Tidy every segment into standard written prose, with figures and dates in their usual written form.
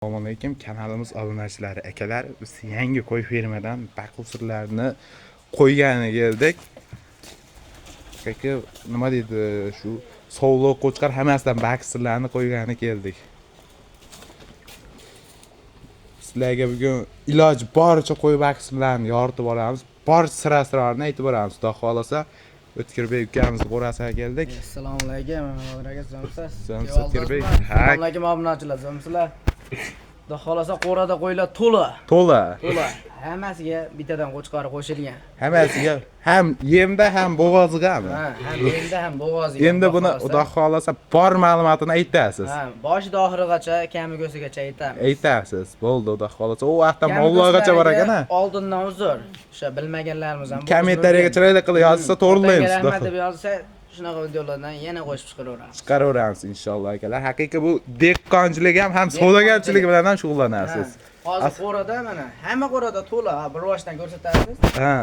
Assalomu alaykum, kanalimiz obunachilari akalar. Biz yangi qo'y fermadan baqul sirlarini qo'ygani keldik. Aka nima deydi, shu sovliq qo'chqar hammasidan baqul sirlarini qo'ygani keldik. Sizlarga bugun iloji boricha qo'y baqul sirlarini yoritib olamiz. Bor sirlarini aytib boramiz. Xudo xolasa O'tkirbek ukamizni qo'rasiga keldik. Assalomu alaykum, aka zamsiz. O'tkirbek. Assalomu alaykum obunachilar, zamsizlar. Xudo xolasa qo'rada qo'ylar to'la. To'la. Hammasiga bittadan qo'chqari qo'shilgan. Hammasiga ham yemda ham bo'g'ozigami? Ha, ham yemda ham bo'g'oziga. Endi buni Xudo xolasa bor ma'lumotini aytasiz. Ha, boshidan oxirigacha, kamigo'sigacha aytamiz. Aytasiz. Bo'ldi, Xudo xolasa. U vaqtda Mollagacha bor ekan-a. Oldindan uzr. O'sha bilmaganlarimiz ham. Kommentariyaga chiroyli qilib yozsa to'g'rilaymiz. Rahmat deb yozsa, shunaqa videolardan yana qo'shib chiqaraveramiz. Chiqaraveramiz inshaalloh akalar. Haqiqiy bu dehqonchilik ham savdogarchilik bilan ham shug'ullanasiz. Hozir qo'rada mana hamma qo'rada to'la, bir boshdan ko'rsatasiz. Ha.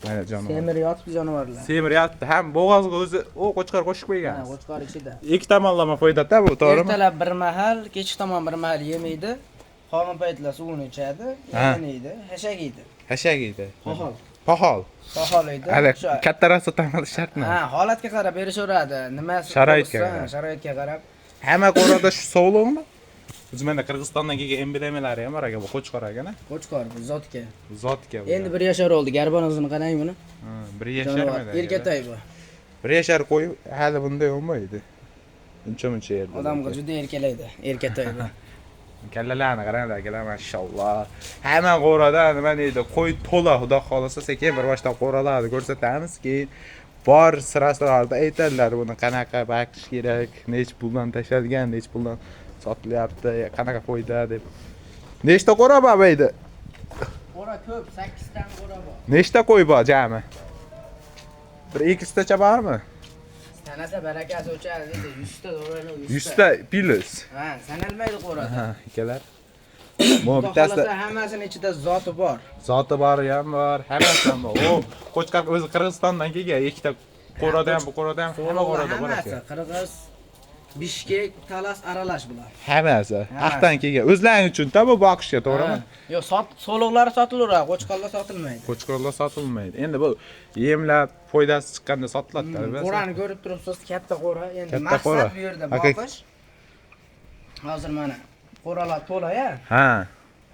Mana jonivor. Semir yotibdi jonivorlar. Semir yotibdi. Ham bo'g'ozga o'zi u qo'chqar qo'shib qo'ygan. Ha, qo'chqar ichida. Ikki tomonlama foydada bu, to'g'rimi? Ertalab bir mahal, kechki tomon bir mahal yemaydi. Qolgan paytlar suvini ichadi, yemaydi, hashak yeydi. Hashak yeydi. Pohol. Pohol. Pohol yeydi. Hali kattaroqsa ta'mil shartmi? Ha, holatga qarab berishaveradi. Nimasi sharoitga qarab. Hamma qo'rada shu sovliqmi? Biz mana Qirg'izistondan kelgan emblemalari ham bor aka, bu qo'chqor ekana. Qo'chqor, bu zotka. Zotka bu. Endi 1 yashar oldi. Garbanozini qarang buni. Ha, 1 yashar mana. Erkatoy bu. 1 yashar qo'y hali bunday bo'lmaydi. Uncha yerda. Odamga juda erkalaydi, erkatoy bu. Kallalarni qaranglar akalar, mashalloh. Hamma qo'rada nima deydi, qo'y to'la, xudo xolasa sekin bir boshdan qo'ralarni ko'rsatamiz, keyin bor siraslarni aytadilar, buni qanaqa baqish kerak, nech puldan tashalgan, nech puldan sotilyapti, qanaqa foyda deb. Nechta qo'ra bor bu yerda? Qo'ra ko'p, 8 dan qo'ra bor. Nechta qo'y bor jami? Bir 2 tacha bormi? Sanasa barakasi o'chadi dedi, 100 ta do'rani 100 ta pilis. Ha, sanalmaydi qo'rada. Ha, akalar. Bu bittasi hammasini ichida zoti bor. Zoti bori ham bor, hammasi ham bor. O, qo'chqar o'zi Qirg'izistondan kelgan, ikkita qo'rada ham, bu qo'rada ham, hamma qo'rada bor ekan. Qirg'iz, Bishkek, Talas aralash bular. Hammasi haqdan kelgan. O'zlaring uchun-da bu boqishga, to'g'rimi? Yo'q, so'liqlari sotilaveradi, qo'chqorlar sotilmaydi. Qo'chqorlar sotilmaydi. Endi bu yemlar foydasi chiqqanda sotiladi, albatta. Qo'rani ko'rib turibsiz, katta qo'ra. Endi Katta qo'ra. maqsad bu yerda boqish. Hozir mana qo'ralar to'la-ya. Ha.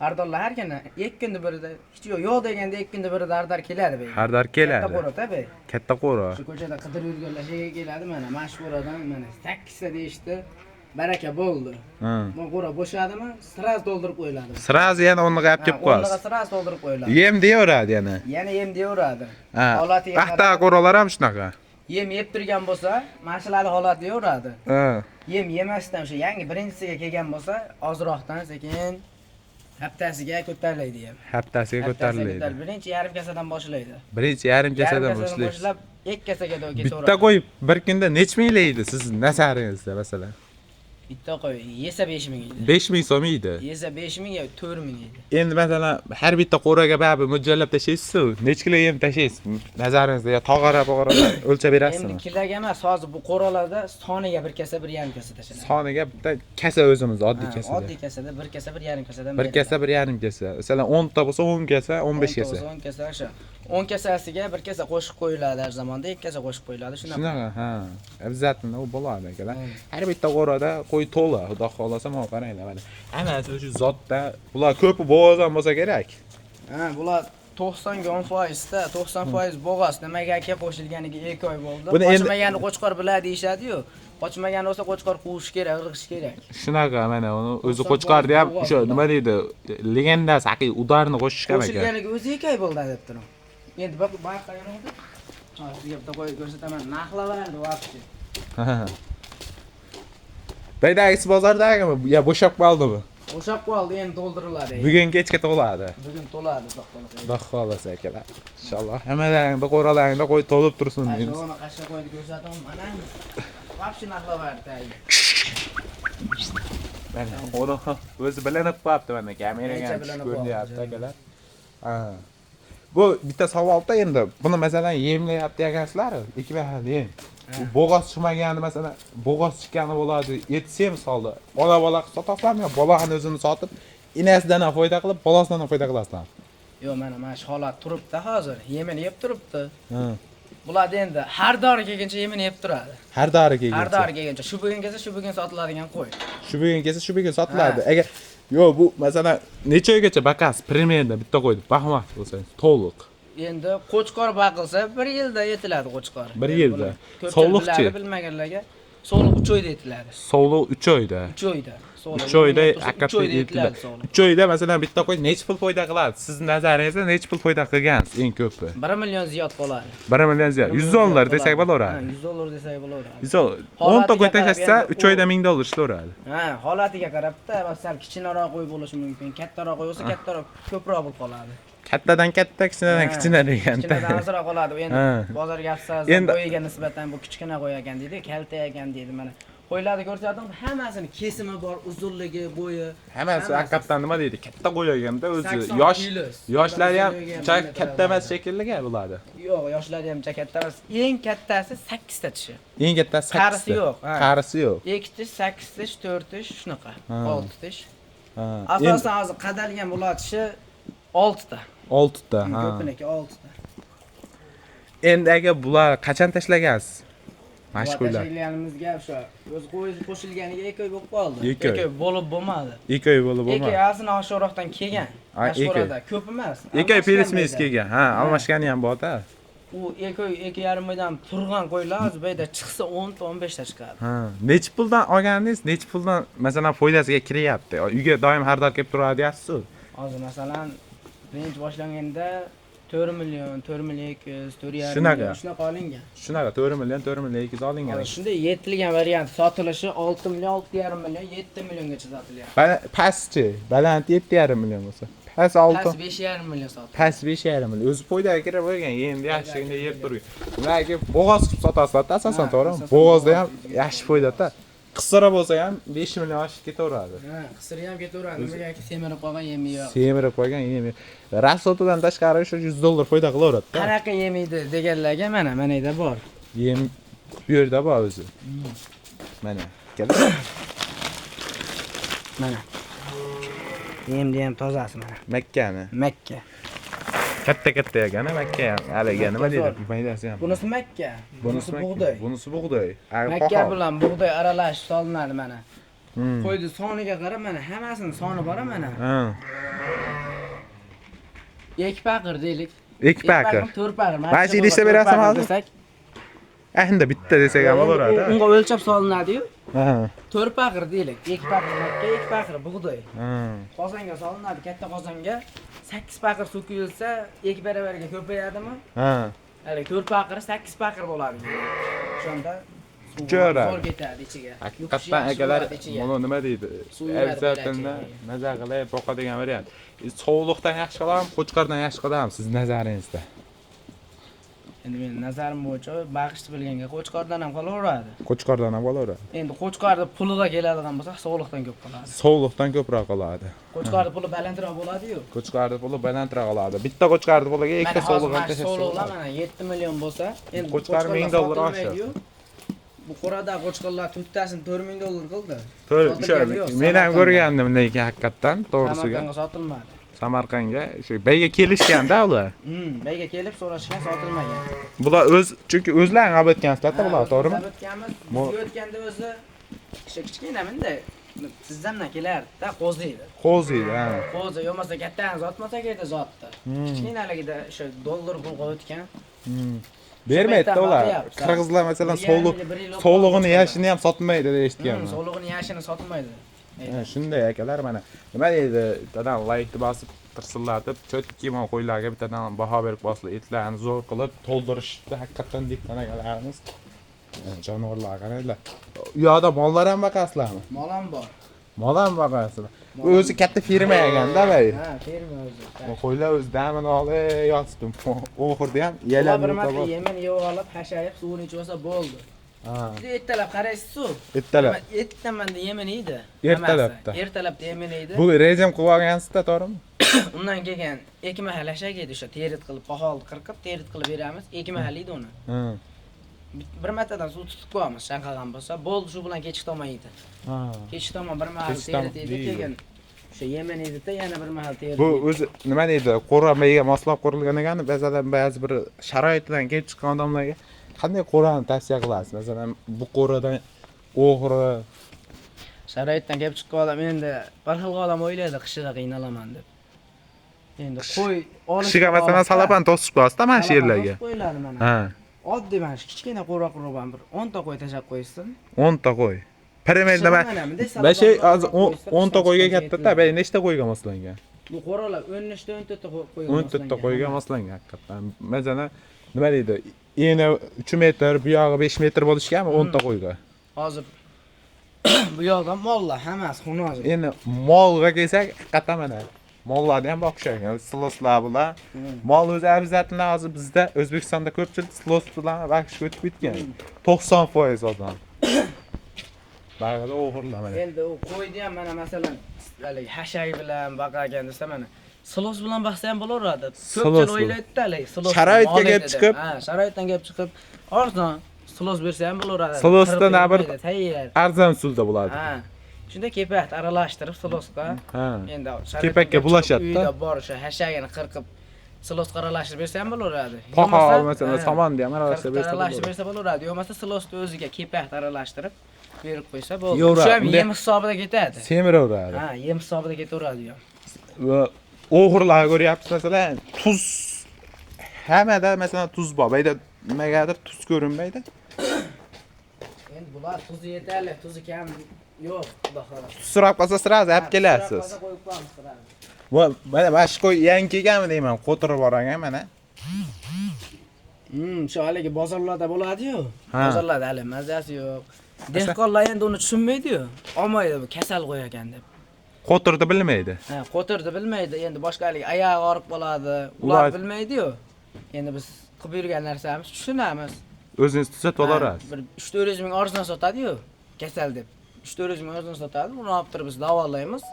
Ardorlar har kuni 2 kunda birida, hech yo'q deganda 2 kunda birida ardar keladi bu. Ardar keladi. Katta qo'ra tabi. Katta qo'ra. Shu ko'chada qidirib yurganlar shega keladi mana, mashhuradan mana 8 ta deyishdi. Baraka bo'ldi. Ha. Bu qo'ra bo'shadimi? Siraz to'ldirib qo'yiladi. Siraz yana o'rniga olib kelib qo'yasiz. O'rniga siraz to'ldirib qo'yiladi. Yem deyaveradi yana. Yana yem deyaveradi. Ha. Paxta qo'ralar ham shunaqa. Yem yeb turgan bo'lsa, mana shularni holat deyaveradi. Ha. Yem yemasdan o'sha yangi birinchisiga kelgan bo'lsa, ozroqdan sekin haftasiga ko'tarilaydi ham. Haftasiga ko'tarilaydi. Birinchi yarim kasadan boshlaydi. Birinchi yarim kasadan boshlaydi. Boshlab 2 kasaga ketaveradi. Bitta qo'y bir kunda necha ming yeydi siz nazaringizda masalan? Bitta qo'y yesa 5 ming yeydi. 5 ming so'm yeydi. Yesa 5 ming yo 4 ming yeydi. Endi masalan har bitta qo'raga baribir mo'ljallab tashlaysiz-ku. Necha kilo yem tashlaysiz? Nazaringizda yo tog'ara o'lchab berasizmi? Endi kiloga emas, hozir bu qo'ralarda soniga 1 kasa 1,5 kasa tashlanadi. Soniga bitta kasa o'zimiz oddiy kasa. Oddiy kasada 1 kasa 1,5 kasadan 1 kasa 1,5 kasa. Masalan 10 ta bo'lsa 10 kasa, 15 kasa. 10 kasa o'sha. 10 kasasiga 1 kasa qo'shib qo'yiladi har zamonda, 2 kasa qo'shib qo'yiladi, shunaqa. Shunaqa, ha. Обязательно u bo'ladi akalar. Har bitta qo'rada qo'y to'la, xudo xolasa mana qaranglar mana. Hammasi o'sha zotda, bular ko'pi bo'g'ozdan bo'lsa kerak. Ha, bular 90 ga 10% da, 90% bo'g'oz. Nimaga aka qo'shilganiga 2 oy bo'ldi. Qochmaganni qo'chqor biladi deyshadi-yu. Qochmagan bo'lsa qo'chqor quvish kerak, irg'ish kerak. Shunaqa mana uni o'zi qo'chqorda ham o'sha nima deydi, legendasi haqiqiy udarni qo'shishgan ekan. Qo'shilganiga o'zi 2 oy bo'ldi deb turing. Endi bu qayerga oldi? Sizga bitta qo'yib ko'rsataman. Narxlavardi vaqti. Baydagisi bozordagimi? Ya bo'shab qoldimi? Bo'shab qoldi, endi to'ldiriladi. Bugun kechga to'ladi. Bugun to'ladi, to'xtaladi. Xudo xolasa akalar. Inshaalloh hammalaringda qo'ralaringda qo'y to'lib tursin deymiz. Mana qashqa qo'yib ko'rsataman. Mana vaqti narxlavardi. Mana uni o'zi bilinib qolibdi mana kameraga ko'rinyapti akalar. Ha. Bu bitta savolda endi buni masalan yemlayapti egansizlar, ikki mahal yem. Bo'g'oz chiqmagani masalan, bo'g'oz chiqqani bo'ladi. Etsa misolda, ona bola sotasizmi yo bolani o'zini sotib, inasidan ham foyda qilib, bolasidan ham foyda qilasizlar. Yo'q, mana shu holat turibdi hozir. Yemini yeb turibdi. Bular endi har dori kelguncha yemini yeb turadi. Har dori kelguncha. Har dori kelguncha shu bugun kelsa, shu bugun sotiladigan qo'y. Shu bugun kelsa, shu bugun sotiladi. Agar yo'q, bu masalan necha oygacha bakasiz, primenda bitta qo'ydi, baxmat bo'lsangiz, to'liq. Endi qo'chqor baqilsa 1 yilda yetiladi qo'chqor. 1 yilda. Sovliqchi bilmaganlarga sovliq 3 oyda yetiladi. Sovliq 3 oyda. 3 oyda. 3 oyda haqiqatda yetiladi. 3 oyda masalan bitta qo'y necha pul foyda qiladi? Siz nazaringizda necha pul foyda qilgansiz eng ko'pi? 1 million ziyod qoladi. 1 million ziyod. 100 dollar desak bo'laveradi. 100 dollar desak bo'laveradi. 10 ta qo'y tashlasa 3 oyda 1000 dollar ishlaveradi. Ha, holatiga qarab-da, masalan, kichikroq qo'y bo'lishi mumkin. Kattaroq qo'y bo'lsa, kattaroq ko'proq pul qoladi. Kattadan katta, kichkinadan kichkina deganda. Kichkinadan ozroq qoladi. Endi bozorga olsangiz, qo'yiga nisbatan bu kichkina qo'y ekan deydi, kalta ekan deydi mana. Qo'ylarni ko'rsatim, hammasini kesimi bor, uzunligi, bo'yi. Hammasi haqiqatan nima deydi? Katta qo'y eganda o'zi yoshlari ham katta emas shekilli bo'ladi. Yo'q, yoshlari ham katta emas. Eng kattasi 8 ta tishi. Eng kattasi 8 ta. Qarisi yo'q. Qarisi yo'q. 2 tish, 8 tish, 4 tish shunaqa. 6 tish. Asosan hozir qadalgan bo'ladi tishi 6 ta. 6 ta. Ko'piniki 6 ta. Endi agar bular qachon tashlagansiz? Mashhurlar. Tashlaganimizga o'sha o'z qo'yingiz qo'shilganiga 2 oy bo'lib qoldi. 2 oy bo'lib bo'lmadi. 2 oy bo'lib bo'lmadi. 2 oy asini aşağıroqdan kelgan. Mashhurada ko'p emas. 2 oy peresmes kelgan. Ha, almashgani ham bor-da. U 2 oy 2,5 oydan turgan qo'ylar o'zi bu yerda chiqsa 10 ta 15 ta chiqadi. Ha, necha puldan olganingiz, necha puldan masalan foydasiga kiryapti? Uyga doim har doim kelib turadi deyapsiz. Hozir masalan birinchi boshlanganda 4 million, 4 million 200, 4,5 million shunaqa olingan. Shunaqa 4 million, 4 million 200 olingan. Shunda yetilgan variant sotilishi 6 million, 6,5 million, 7 milliongacha sotilyapti. Pastchi, baland 7,5 million bo'lsa. Past 6. Past 5,5 million sotiladi. Past 5,5 million. O'zi foydaga kirib bo'lgan, endi yaxshigina yeb turgan. Ularga bo'g'oz qilib sotasizlar, asosan to'g'rimi? Bo'g'ozda ham yaxshi foyda-da. Qisqaroq bo'lsa ham 5 million oshib ketaveradi. Ha, qisqari ham ketaveradi. Nimagaki semirib qolgan yemi yo'q. Semirib qolgan yemi. Rasotidan tashqari o'sha 100 dollar foyda qilaveradi-da. Qanaqa yemaydi deganlarga mana yerda bor. Yem bu yerda bor o'zi. Mana, kel. Mana. Yemni ham tozasi mana. Makkani. Makka. Katta yagani Makka ham. Haliga nima deydi? Maydasi ham. Bunisi Makka. Bunisi bug'doy. Bunisi bug'doy. Makka bilan bug'doy aralashib solinadi mana. Qo'ydi soniga qarab mana hammasini soni bor mana. Ha. 2 paqir deylik. 2 paqir. 4 paqir. Mana shu idishda berasizmi hozir? Endi bitta desak ham bo'laveradi. Unga o'lchab solinadi-yu. Ha. 4 paqir deylik. 2 paqir Makka, 2 paqir bug'doy. Ha. Qozonga solinadi, katta qozonga 8 paqir suv quyilsa, 2 baravarga ko'payadimi? Ha. Hali 4 paqir 8 paqir bo'ladi. O'shanda Jo'ra. ketadi ichiga. Haqiqatdan akalar, buni nima deydi? Avzatda nazar qilib boqadigan variant. Sovliqdan yaxshi qiladimi, qo'chqordan yaxshi qiladimi siz nazaringizda? Endi men nazarim bo'yicha bag'ishni bilganga qo'chqordan ham qolaveradi. Qo'chqordan ham qolaveradi. Endi qo'chqorni puliga keladigan bo'lsa, sovliqdan ko'p qoladi. Sovliqdan ko'proq qoladi. Qo'chqorni puli balandroq bo'ladi-yu. Qo'chqorni puli balandroq qoladi. Bitta qo'chqorni puliga ikkita sovliq tashlasa. Sovliqlar mana 7 million bo'lsa, endi qo'chqor 1000 dollar oshadi. Bu qorada qo'chqorlar tuttasini 4000 dollar qildi. Men ham ko'rgandim lekin haqiqatdan to'g'risiga. Samarqandga sotilmadi. Samarqandga shu bayga kelishganda ular. Bayga kelib so'rashgan, sotilmagan. Bular chunki o'zlari olib o'tgan-sizlar-da bular, to'g'rimi? Olib o'tganmiz. O'tganda o'zi kichkinaminda sizdandan kelardi-da, qo'ziydi. Qo'ziydi, ha. Qo'zi, yo'masa kattani zotmasa kerak zotdi. Kichkinaligida o'sha dollar pul qo'yotgan. Bermaydi ular. Qirg'izlar masalan sovlig'ini yashini ham sotmaydi deb eshitganman. Sovlig'ini yashini sotmaydi. Shunday akalar mana. Nima deydi? Bittadan like bosib tirsinlar deb cho'tki mon qo'ylarga bittadan baho berib boslar, etlarni zo'r qilib to'ldirishdi. Haqiqatan diktan akalarimiz. Jonivorlar qaranglar. U yoqda mollar ham boqasizlarmi? Mol ham bor. Mol ham boqasizlar. O'zi katta firma ekanda, bay. Ha, firma o'zi. Qo'ylar o'z damini olib yotibdi. Oxirda ham yalanib bir marta yemin yeb olib, hashayib suvini ichib olsa bo'ldi. Ha. Ertalab qaraysiz-ku. Ertalab. Ertamanda yemin yeydi. Ertalabda. Ertalabda yemin yeydi. Bu rejim qilib olgansizda, to'g'rimi? Undan keyin 2 mahal hashak yeydi, o'sha terit qilib, pahol qirqib, terit qilib beramiz. 2 mahal yeydi uni. bir martadan suv tutib qo'yamiz, chanqagan bo'lsa, bo'ldi shu bilan kechki tomon yeydi. Ha. Kechki tomon bir mahal Kechki tomon teri deydi, keyin o'sha yemin edida yana bir mahal teri. Bu o'zi nima deydi? Qo'ramaga moslab qurilgan ekan, ba'zi bir sharoitdan kelib chiqqan odamlarga qanday qo'rani tavsiya qilasiz? Masalan, bu qo'radan o'g'ri Sharoitdan kelib chiqqan odam endi bir xil odam o'ylaydi, qishida qiynalaman deb. Endi qo'y olish. kishiga masalan salapan to'sib qo'yasiz-da mana shu yerlarga. Qo'yiladi mana. Ha, Oddiy mana shu kichkina qo'ra qurban bir 10 ta qo'y tashab qo'ysin. 10 ta qo'y. Piramidda ben şey az 10 ta qo'yga katta-da, ben nechta qo'yga moslangan? Bu qo'ralar 13 ta 14 ta qo'yga 14 ta qo'yga moslangan haqiqatan. Masalan, nima deydi? Eni 3 metr, bu yog'i 5 metr bo'lishganmi 10 ta qo'yga? Hozir bu yoqda mollar hammasi xunozir. Endi molga kelsak, haqiqatan mana mollarni ham boqishgan. Sloslar bular. Mol o'zi arzatini hozir bizda O'zbekistonda ko'pchilik slos bilan vaqt o'tib ketgan. 90% odam. Bag'ada o'g'irlar mana. Endi u qo'ydi ham mana masalan, haligi hashay bilan baqagan desa mana slos bilan baqsa ham bo'laveradi. Ko'pchilik o'ylaydi-da, haligi slos. Sharoitga kelib chiqib, ha, sharoitdan kelib chiqib, arzon slos bersa ham bo'laveradi. Slosda na bir tayyor. arzon usulda bo'ladi. Ha. Shunda kepak aralashtirib slosga. Ha. Endi Kepakka bulashadi-da. Uyda bor o'sha hashagini qirqib slosga aralashtirib bersa ham bo'laveradi. Qo'qol masalan somonni ham aralashtirib bersa Aralashtirib bersa bo'laveradi. Yo'qmasa slosni o'ziga kepak aralashtirib berib qo'ysa bo'ldi. Yo'q, O'sha ham bunday- yem hisobida ketadi. semiraveradi. Ha, yem hisobida ketaveradi ham. Va o'g'irlar ko'ryapsiz masalan, tuz hammada masalan tuz bor. Bayda nimagadir tuz ko'rinmaydi. Endi bular tuzi yetarli, tuzi kam yo'q, xudo xohlasa. So'rab qolsa sirasi olib kelasiz. Qo'yib qo'yamiz sirasi. Va mana mashq qo'y yangi kelganmi deyman, qo'tirib boragan mana. Shu haligi bozorlarda bo'ladi-yu. Ha. Bozorlarda hali mazasi yo'q. Dehqonlar endi uni tushunmaydi-yu. Olmaydi bu kasal qo'yagan deb. Qo'tirdi bilmaydi. Ha, qo'tirdi bilmaydi. Endi boshqa haligi oyog'i og'rib qoladi. Ular Ular bilmaydi-yu. Endi biz qilib yurgan narsamiz tushunamiz. o'zingiz tuzatib olarasiz. Bir 3-400 ming arzon sotadi-yu, kasal deb. 3-400 ming arzon sotadi. Uni olib turib biz davolaymiz.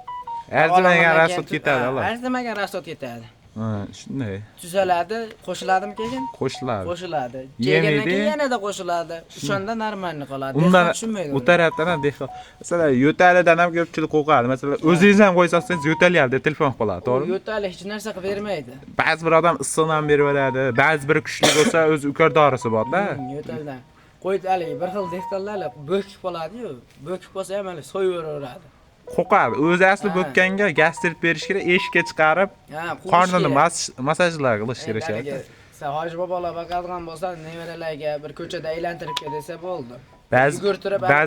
Arzimagan rasot ketadi ular. Arzimagan rasot ketadi. Ha, shunday. Tuzaladi, qo'shiladimi keyin? Qo'shiladi. Qo'shiladi. Yemaydi. Yegandan keyin yanada qo'shiladi. O'shanda normalni qoladi. Undan tushunmaydi. u tarafdan ham dehqon. Masalan, yo'talidan ham ko'pchilik qo'rqadi. Masalan, o'zingiz ham qo'ysangiz yo'talyapti deb telefon qiladi, to'g'rimi? Yo'tali hech narsa qilib bermaydi. Ba'zi bir odam issiqdan beraveradi, ba'zi biri kuchli bo'lsa o'zi ukar dorisi bor-da. Yo'taldan. Qo'ydi haligi bir xil dehqonlar bo'kib qoladi-yu. Bo'kib qolsa ham hali so'yaveraveradi. Qo'qadi. O'zi asli bo'kkanga gastrit berish kerak, eshikka chiqarib, Ha, qornini masajlar qilish kerak edi. Hoji bobolar baqadigan bo'lsa, nevaralarga bir ko'chada aylantirib kel desa bo'ldi. Ba'zi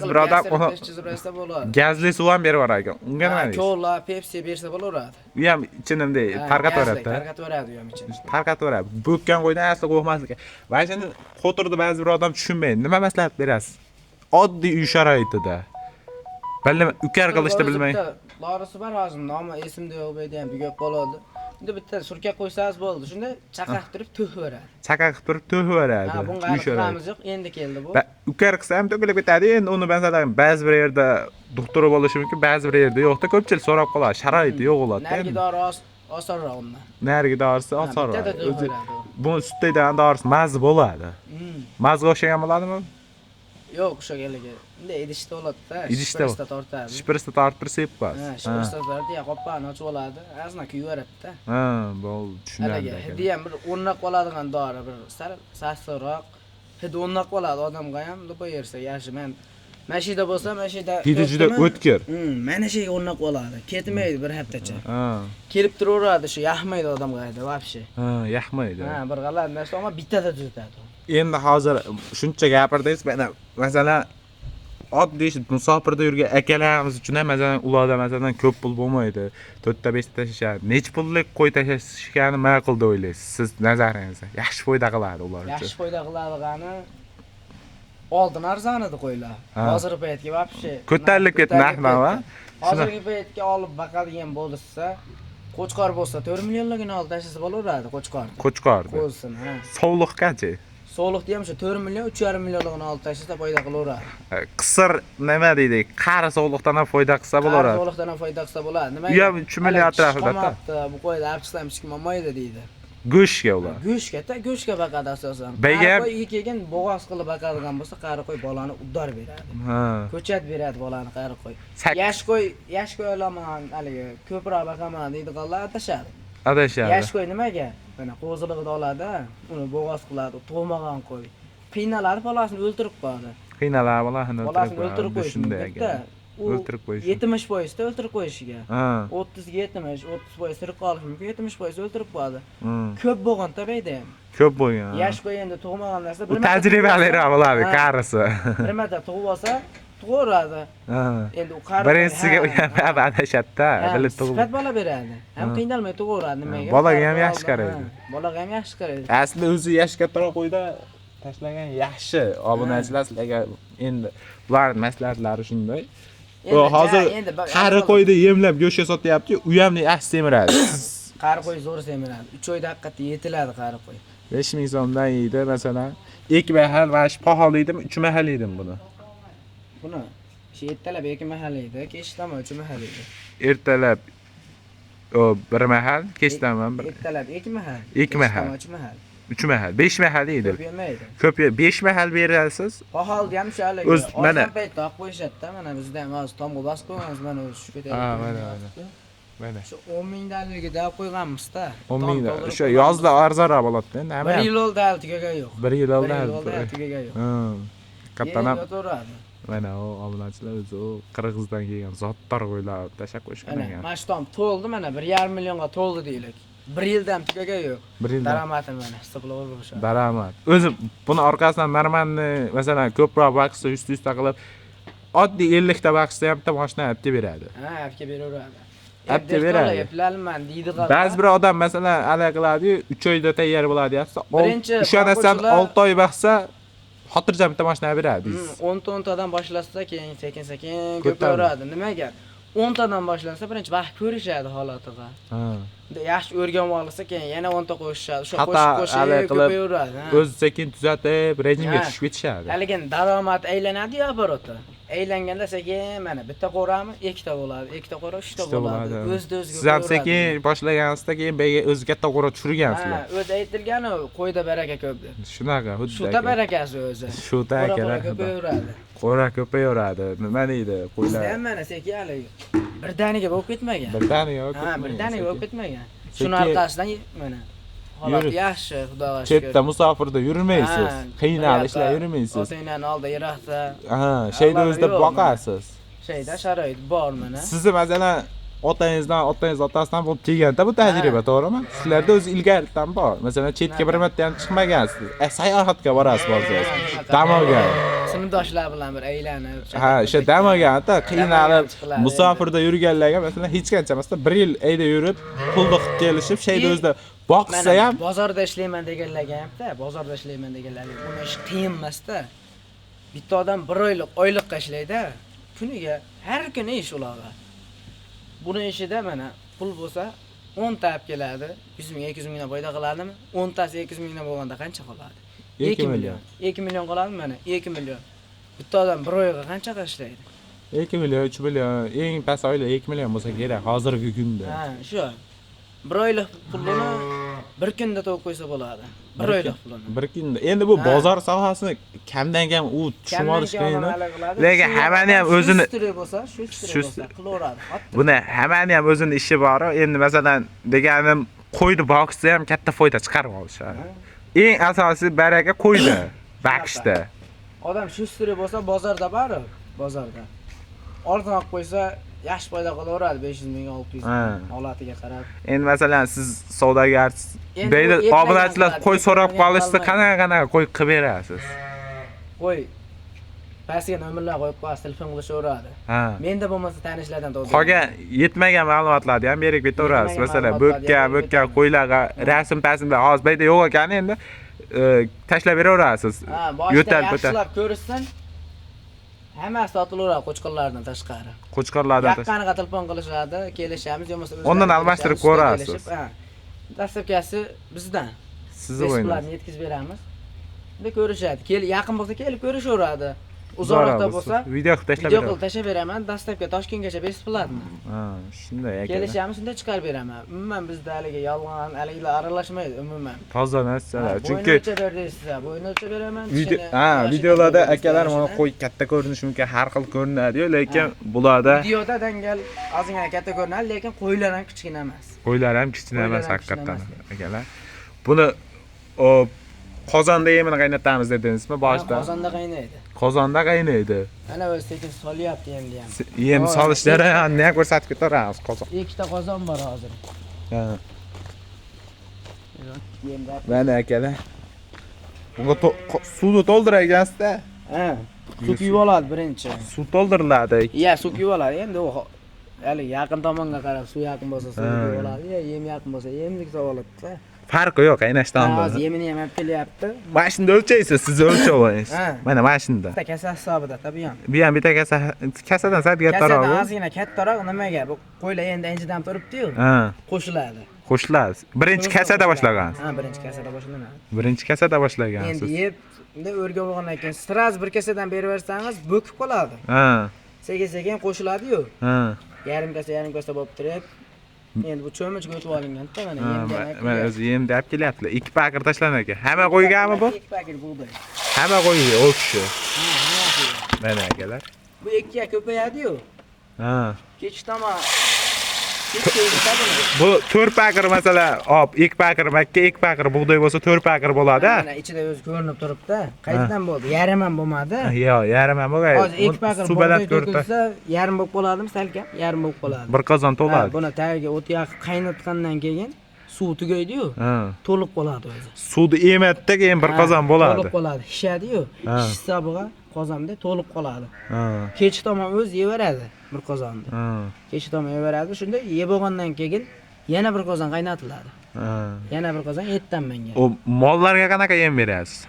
bir odam chizib bersa bo'ladi. gazli suv ham berib yurar ekan. Unga nima deysiz? Kola, Pepsi bersa bo'laveradi. U ham ichinimda tarqataveradi-da. Tarqataveradi u ham ichin. Tarqataveradi. Bo'kkan qo'ydan asli qo'rqmaslik. Va shuni qo'tirdi ba'zi bir odam tushunmaydi. Nima maslahat berasiz? Oddiy uy sharoitida. Bilmay, ukar qilishni bilmay. Dorisi bor hozir, nomi esimda yo'q bu yerda ham bugab qoladi. Endi bitta surka qo'ysangiz bo'ldi. Shunda chaqirib turib to'g'veradi. Chaqirib turib to'g'veradi. Ha, bunga qilamiz yo'q, endi keldi bu. Ukar qilsa ham to'kilib ketadi. Endi uni masalan ba'zi bir yerda doktor bo'lishi mumkin, ba'zi bir yerda yo'qda ko'pchilik so'rab qoladi. Sharoiti yo'q bo'ladi. Narigi dori osonroq undan. Narigi dorisi osonroq. Bitta O'zi bu sutdan dorisi mazza bo'ladi. Mazga o'xshagan bo'ladimi? Yo'q, o'shaganligi. Bunday idishda bo'ladi-da, Idishda tortadi. Shprista tortib sepib qo'yasiz. Ha, shprista tortadi, qopqani ochib oladi, azna kuyveradi-da. Ha, bo'ldi, tushunarli. Hidi ham bir o'rnaq qoladigan dori, bir sal sassiqroq. Hidi o'rnaq qoladi odamga ham, deb qo'yarsa yaxshi. Men mashina bo'lsa, mashina Hidi juda o'tkir. Mana shu o'rnaq qoladi. Ketmaydi bir haftacha. Ha. Kelib turaveradi, shu yaxmaydi odamga hayda, vobshe. Ha, yaxmaydi. Ha, bir g'alati narsa, ammo bittada tuzatadi. Endi hozir shuncha gapirdingiz, mana masalan oddiy musofirda yurgan akalarimiz uchun ham masalan ularda masalan ko'p pul bo'lmaydi. 4 ta 5 ta tashashadi. Nech pullik qo'y tashashgani ma'qul deb o'ylaysiz? Siz nazaringizda. Yaxshi foyda qiladi ular uchun. Yaxshi foyda qiladigani oldin arzon edi qo'ylar. Hozirgi paytga vobshe Ko'tarilib ketdi narxlar va hozirgi paytga olib baqadigan bo'lsa, qo'chqor bo'lsa 4 millionligini olib tashlasa bo'laveradi qo'chqorni. Qo'chqorni. Qo'lsin, ha. Sovliqgachi? Sog'liqda ham shu 4 million, 3,5 millionligini olib tashlasa foyda qilaveradi. Qisir nima deydi? Qari sog'liqdan ham foyda qilsa bo'laveradi. Sog'liqdan ham foyda qilsa bo'ladi. Nima? U ham 3 million atrofida-da. Bu qo'yda olib chiqsam hech kim olmaydi deydi. Go'shtga ular. Go'shtga baqadi asosan. Bega Qo'y ekin bo'g'oz qilib baqadigan bo'lsa, qari qo'y bolani uddor beradi. Ha. Ko'chat beradi bolani qari qo'y. Yash qo'y olaman, haligi ko'proq baqaman deydiganlar adashadi. Adashadi. Yash qo'y nimaga? Mana qo'zilig'ini oladi, uni bo'g'oz qiladi, tug'magan qo'y. Qiynaladi, bolasini o'ltirib qo'yadi. Qiynaladi, bolasini o'ltirib qo'yish. Shunday ekan. O'ltirib qo'yish. 70% o'ltirib qo'yishiga. Ha. 30 ga 70, 30% tirik qolishi mumkin, 70% o'ltirib qo'yadi. Ko'p bo'lganda bayda ham. Ko'p bo'lgan. Yash qo'y endi tug'magan narsa bu tajribaliroq bo'ladi, qarisi. Bir marta tug'ib olsa, tug'averadi. Ha. Endi u qari birinchisiga u ham adashadi-da, bilib tug'ib. Sifat bola beradi. Ham qiynalmay tug'averadi nimaga? Bolaga ham yaxshi qaraydi. Bolaga ham yaxshi qaraydi. Aslida o'zi yash kattaroq qo'yda tashlagan yaxshi. Obunachilar sizlarga endi bularning maslahatlari shunday. O hozir qari qo'yda yemlab go'sht sotyapti-yu, u ham yaxshi semiradi. Qari qo'y zo'r semiradi. 3 oyda haqiqatda yetiladi qari qo'y. 5000 so'mdan yeydi, masalan. 2 mahal va shu paholiydim, 3 mahal yedim buni. Buni ertalab 2 mahal yeydi, kechdan 3 mahal yeydi. Ertalab o 1 mahal, kechdan 1. Ertalab 2 mahal. 2 mahal. 3 mahal. 3 mahal, 5 mahal yeydi. Ko'p yemaydi. Ko'p 5 mahal berasiz. Paholda ham shalik. Mana paytda olib qo'yishadi-da, mana bizda ham hozir tomga bosib qo'yganmiz, mana shu ko'tarib. Ha, mana. Mana. Shu 10 mingdanligi deb qo'yganmiz-da. 10 mingdan. O'sha yozda arzonroq bo'ladi-da, endi. 1 yil oldi hali tugagan yo'q. 1 yil oldi tugagan yo'q. Ha. Kattanam. Yo'toradi. Mana o obunachilar o'zi o Qirg'izdan kelgan zotlar qo'ylar tashab qo'yishgan ekan. Mana shu tom to'ldi, mana 1,5 millionga to'ldi deylik. 1 yilda ham tugagan yo'q. 1 yilda. Daromadim mana hisoblab o'sha. Daromad. O'zi buni orqasidan normalni, masalan, ko'proq vaqtda 100 ta qilib oddiy 50 ta vaqtda ham bitta mashina olib beradi. Ha, olib beraveradi. Olib beradi. Eplalman deydi qoldi. Ba'zi bir odam masalan hali qiladi-yu, 3 oyda tayyor bo'ladi deyapsa, o'sha narsani 6 oy vaqtsa xotirjam bitta mashina beradi. 10 tadan boshlasa, keyin sekin-sekin ko'payadi. Nimaga? 10 tadan boshlansa birinchi vaqt ko'rishadi holatiga. Ha. Yaxshi o'rganib olsa, keyin yana 10 ta qo'shishadi. Shu qo'shib ko'payveradi. O'zi sekin tuzatib, rejimga tushib ketishadi. Haligan daromad aylanadi-yu oboroти. Aylanganda sekin mana bitta qo'rami 2 ta bo'ladi, 2 ta qo'ra 3 ta bo'ladi. O'zida-o'ziga. Siz ham sekin boshlagansizda keyin bega o'zi katta qo'ra tushirgansizlar. Ha, o'zi aytilgani qo'yda baraka ko'p deb. Shunaqa, xuddi. Shuda barakasi o'zi. Shuda kerak. Ko'payveradi. Qo'ra ko'payveradi. Nima deydi? Qo'ylar. Bizda ham mana sekin hali birdaniga bo'lib ketmagan. Birdaniga bo'lib ketmagan. Ha, birdaniga bo'lib ketmagan. Shuni orqasidan mana holat yaxshi, xudoga shukr. Chetda musofirda yurmaysiz. Qiynal ishlar yurmaysiz. Otangdan oldi yiroqda. Ha, shayda o'zida boqasiz. Shayda sharoit bor mana. Sizni masalan otangiz otasidan bo'lib kelganda bu tajriba, to'g'rimi? Sizlarda o'zi ilgaridan bor. Masalan, chetga bir marta ham chiqmagansiz. Sayohatga borasiz bo'lsangiz. Dam olgan. Sinfdoshlar bilan bir aylanib. Ha, o'sha dam olganda qiynalib musofirda yurganlarga masalan hech qancha emasda 1 yil ayda yurib, pulni qilib kelishib, shayda o'zida boqsa ham bozorda ishlayman deganlarga ham-da, bozorda ishlayman deganlarga buni ish qiyin emas-da. Bitta odam 1 oylikqa ishlaydi, kuniga har kuni ish ularga. Buni ishida mana pul bo'lsa 10 ta olib keladi, 100 ming, 200 mingdan foyda qiladimi? 10 tasi 200 mingdan bo'lganda qancha qoladi? 2 million. 2 million qoladimi mana? 2 million. Bitta odam 1 oyga qancha ishlaydi? 2 million, 3 million, eng past oylik 2 million bo'lsa kerak hozirgi kunda. Ha, shu. 1 oylik pulni bir kunda to'g'ri qo'ysa bo'ladi. 1 oylik pulni. Bir kunda. Endi bu bozor sohasini kamdan kam u tushunib olish qiyin. Lekin hammani ham o'zini bo'lsa, shu qilaveradi. Buni hammani ham o'zini ishi bor. Endi masalan deganim qo'yni boqsa ham katta foyda chiqarib olishadi. Eng asosiy baraka qo'yda, boqishda. Odam shu ustri bo'lsa bozorda bari, bozorda. Ortiq qo'ysa yaxshi foyda qilaveradi 500 ming, 600 ming holatiga qarab. Endi masalan siz savdogarsiz. Deydi, obunachilar qo'y so'rab qolishsa qanaqa qo'y qilib berasiz? Qo'y pastga nomerlar qo'yib qo'yasiz, telefon qilishaveradi. Menda bo'lmasa tanishlardan to'g'ri. Qolgan yetmagan ma'lumotlarni ham berib ketaverasiz. Masalan, bo'kka qo'ylarga rasm-pasmlar hozir bayda yo'q ekan endi tashlab beraverasiz. Yo'tal yaxshilab ko'rishsin. Hammasi sotilaveradi qo'chqorlardan tashqari. Qo'chqorlardan tashqari. Yaqqaniga telefon qilishadi, kelishamiz, yo'qsa o'zlari. Ondan almashtirib ko'rasiz. Dastlabkasi bizdan. Sizni o'yingiz. Yetkazib beramiz. Endi ko'rishadi. Yaqin bo'lsa kelib ko'rishaveradi. uzoqroqda bo'lsa, video qilib tashlab video beraman. qilib tashlab beraman. Dastlabki Toshkentgacha besplatno. Ha, shunday ekan. Kelishamiz, shunda chiqarib beraman. Umuman bizda haligi yolg'on, haligilar aralashmaydi umuman. Toza narsalar. Chunki Chunki bo'yni o'lchab bo'yni o'lchab beraman. videolarda akalar mana qo'y katta ko'rinishi mumkin, har xil ko'rinadi-yu, lekin bularda videoda dangal ozgina katta ko'rinadi, lekin qo'ylar ham kichkina emas. qo'ylar ham kichkina emas Qo'ylar ham kichkina haqiqatan emas. akalar. Buni o qozonda yemini qaynatamiz dedingizmi boshida? Qozonda qaynaydi. Qozonda qaynaydi. Ana o'zi sekin solyapti endi ham. Yem solish jarayonini ham ko'rsatib ketaramiz qozon. Ikkita qozon bor hozir. Ha. Yemda. Mana akalar. Bunga suvni to'ldiraygansizda. Ha. Suv kuyib oladi birinchi. Suv to'ldiriladi. Iya, suv kuyib oladi. Endi u hali yaqin tomonga qarab suv yaqin bo'lsa suv kuyib oladi. Ya, yem yaqin bo'lsa yemlik savolatda. Farqi yo'q qaynashdan. Hozir yemini ham olib kelyapti. Mashinada o'lchaysiz, siz o'lchavingiz. Ha. Mana mashinada. Bitta kasa hisobida, tabiyan. Bu ham bitta kasadan sal kattaroq. Kasadan ozgina kattaroq nimaga? Bu qo'ylar endi injidan turibdi-yu. Ha. Qo'shiladi. Qo'shiladi. Birinchi kasada boshlagansiz. Ha, birinchi kasada boshlanadi. Birinchi kasada boshlagansiz. Endi yeb, endi o'rgab olgandan keyin sraz bir kasadan beraversangiz bo'kib qoladi. Ha. Sekin-sekin qo'shiladi-yu. Ha. Yarim kasa bo'lib turib. Endi bu cho'mich o'tib olinganda mana Mana o'zi yem deb kelyaptilar. 2 pakir tashlanar ekan. Hamma qo'yganmi bu? 2 paket bug'doy. Hamma qo'ygan, o'kishi. Mana akalar. Bu 2 ga ko'payadi-yu. Ha. Kech tomon Bu 4 pakir masalan, hop, 2 pakir makka, 2 pakir bug'doy bo'lsa 4 pakir bo'ladi. Mana ichida o'zi ko'rinib turibdi. Qayerdan bo'ldi? Yarim ham bo'lmadi. Yo'q, yarim ham bo'lgan. Hozir 2 pakir bug'doy to'kilsa, yarim bo'lib qoladimi salkam? Yarim bo'lib qoladi. Bir qozon to'ladi. Buni tagiga o't yoqib qaynatgandan keyin suv tugaydi-yu. Ha. To'lib qoladi o'zi. Suvni ematda keyin bir qozon bo'ladi. To'lib qoladi. Hishadi-yu. Hisobiga qozonda to'lib qoladi. Ha. Kech tomon o'zi yeveradi bir qozonni. Ha. Kech tomon yeveradi. Shunda yeb olgandan keyin yana bir qozon qaynatiladi. Ha. Yana bir qozon etdan menga. O mollarga qanaqa yem berasiz?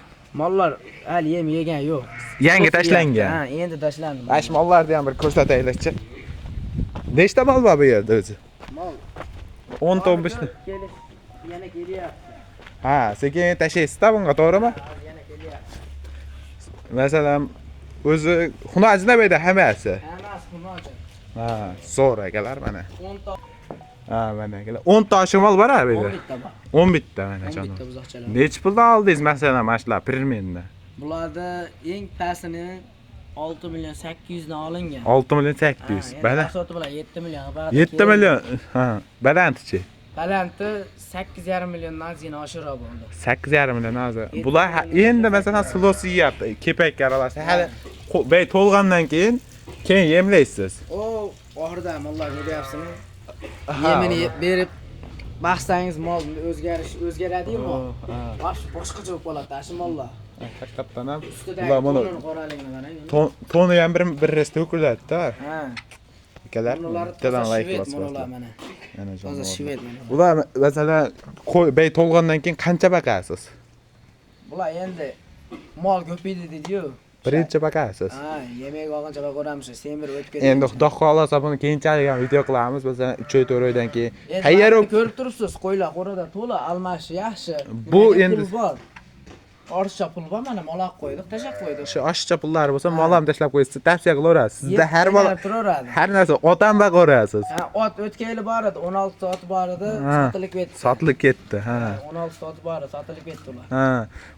Mollar hali yem yegan yo'q. Yangi tashlangan. Ha, endi tashlandi. Mana shu mollarni ham bir ko'rsataylikchi. Nechta mol bor bu yerda o'zi? Mol 10 ta 15 ta. Yana kelyapti. Ha, sekin tashlaysiz-da bunga, to'g'rimi? Yana kelyapti. Masalan, o'zi xunajnabeda hammasi. Hammasi xunoja. Ha, zo'r akalar mana. 10 ta. Ha, mana akalar. 10 ta shimol bor ha bu 10 yerda. bitta bor. 10 bitta mana 10 jonim. bitta buzoqchalar. Necha puldan oldingiz masalan mana shular pirmenni? Bularda eng pastini 6 million 800 dan olingan. 6 million 800. Bana Sotib bilan 7 million. 7 million. Ha, balantichi. Balanti 8,5 milliondan ozgina oshiroq bo'ldi. 8,5 million hozir. Bular endi masalan silos yeyapti. Kepak aralashsa hali bey to'lgandan keyin yemlaysiz. O oxirida mollar ko'ryapsizmi? Yemini berib baqsangiz mol o'zgaradi-yu mol. Boshqacha bo'lib qoladi ashi mollar. Haqiqatdan ham Ustidagi bular mana qoraligini qarang. toni ham bir rest to'kiladi-da. Ha. Akalar, bittadan like bosib. Mana. Ana Hozir shved mana. Bular masalan bey to'lgandan keyin qancha baqasiz? Bular endi mol ko'paydi dedi-yu. Birinchi baqasiz. Ha, yemek olgancha bako'ramiz, semirib o'tib ketdi. Endi xudo xolasa buni keyinchalik ham video qilamiz. Masalan 3-4 oydan keyin. Tayyor ko'rib turibsiz, qo'ylar qo'rada to'la almash yaxshi. Bu endi ortiqcha pul bor, mana molaq qo'ydik, tashab qo'ydik. Shu oshcha pullari bo'lsa, mol ham tashlab qo'yasiz, tavsiya qilaverasiz. Sizda har bola turaveradi. har narsa ot ham boqaverasiz. Ha, ot o'tgan yili bor edi, 16 ta ot bor edi, sotilib ketdi. Sotilib ketdi, ha. 16 ta ot bor edi, sotilib ketdi ular. Ha.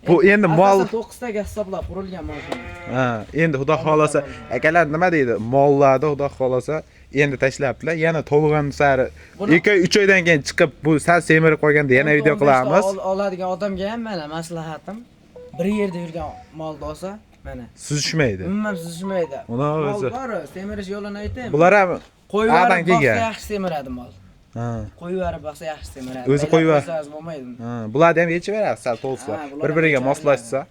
Bu endi mol 9 taga hisoblab qurilgan mashina. Ha, endi xudo xolasa, akalar nima deydi? Mollarni xudo xolasa endi tashlabdilar. Yana to'lg'an sari 2-3 oydan keyin chiqib bu sal semirib qolganda yana video qilamiz. Oladigan odamga ham mana maslahatim, bir yerda yurgan molni olsa, mana Suzishmaydi. umuman suzishmaydi. Uni o'zi. Bor, semirish yo'lini aytaymi? Bular ham qo'yib boqsa yaxshi semiradi mol. Ha. Qo'yib boqsa yaxshi semiradi. O'zi qo'yib bo'lmaydi. Ha, bularni ham yechib berasiz, sal to'lsa, bir-biriga moslashsa.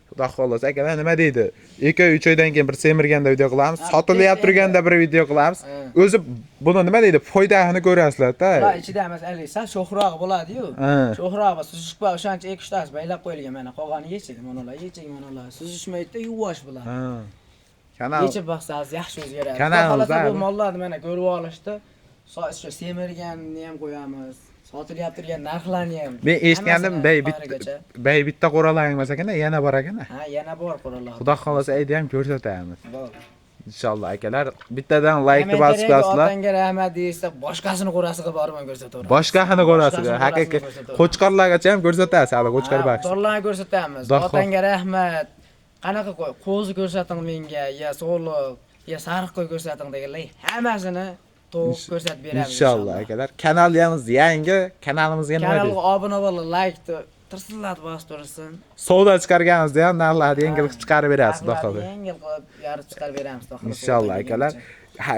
Xudo xolasa, akalar nima deydi? 2-3 oydan keyin bir semirganda video qilamiz, sotilyapti turganda bir video qilamiz. O'zi buni nima deydi? Foydasini ko'rasizlar-da. Va ichida emas, alisa sho'xroq bo'ladi-yu. Sho'xroq va suzishib o'shancha ikkitasi baylab qo'yilgan. Mana qolgani yechik, mana ular. Suzishmaydi, yuvosh bular. Ha. Kanal Yechib baqsangiz yaxshi o'zgaradi. Xohlasa bu mollarni mana ko'rib olishdi. Shu semirganini ham qo'yamiz, sotilyapti turgan narxlarni ham. Men eshitgandim, hammasini bey bitta qo'ralaring emas ekan, yana bor ekan. Ha, yana bor qurollar. Xudo xolasa ayda ham ko'rsatamiz. Bor. Inshaalloh akalar, bittadan like bosib qo'yasizlar. Otangga rahmat deysa, boshqasini qo'rasiga borman ko'rsataveramiz. Boshqasini ko'rasiga, haqiqiy qo'chqorlargacha ham ko'rsatasiz, hali qo'chqor bak. Qo'chqorlarni ko'rsatamiz. Otangga rahmat. Qanaqa qo'zi ko'rsating menga, yo so'liq, yo sariq qo'y ko'rsating deganlar, hammasini to'g'ri ko'rsatib beramiz. Inshaalloh akalar. Kanalimiz yangi, kanalimizga nima deysiz? Kanalga obuna bo'lib, like tirsillatib bosib tursin. Savdo chiqarganimizda ham narxlarni yengil qilib chiqarib berasiz, xudo xolasa. Yengil qilib yarib chiqarib beramiz, xudo xolasa. Inshaalloh akalar.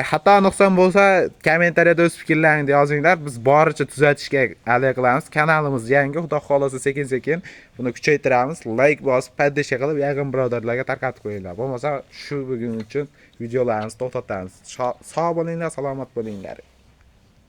Xato nuqson bo'lsa, kommentariyada o'z fikrlaringni yozinglar. Biz boricha tuzatishga harakat qilamiz. Kanalimiz yangi, xudo xolasa sekin-sekin buni kuchaytiramiz. Like bosib, poddesh qilib, yaqin birodarlarga tarqatib qo'yinglar. Bo'lmasa, shu bugun uchun videolarimizni to'xtatamiz. Sog' bo'linglar, salomat bo'linglar.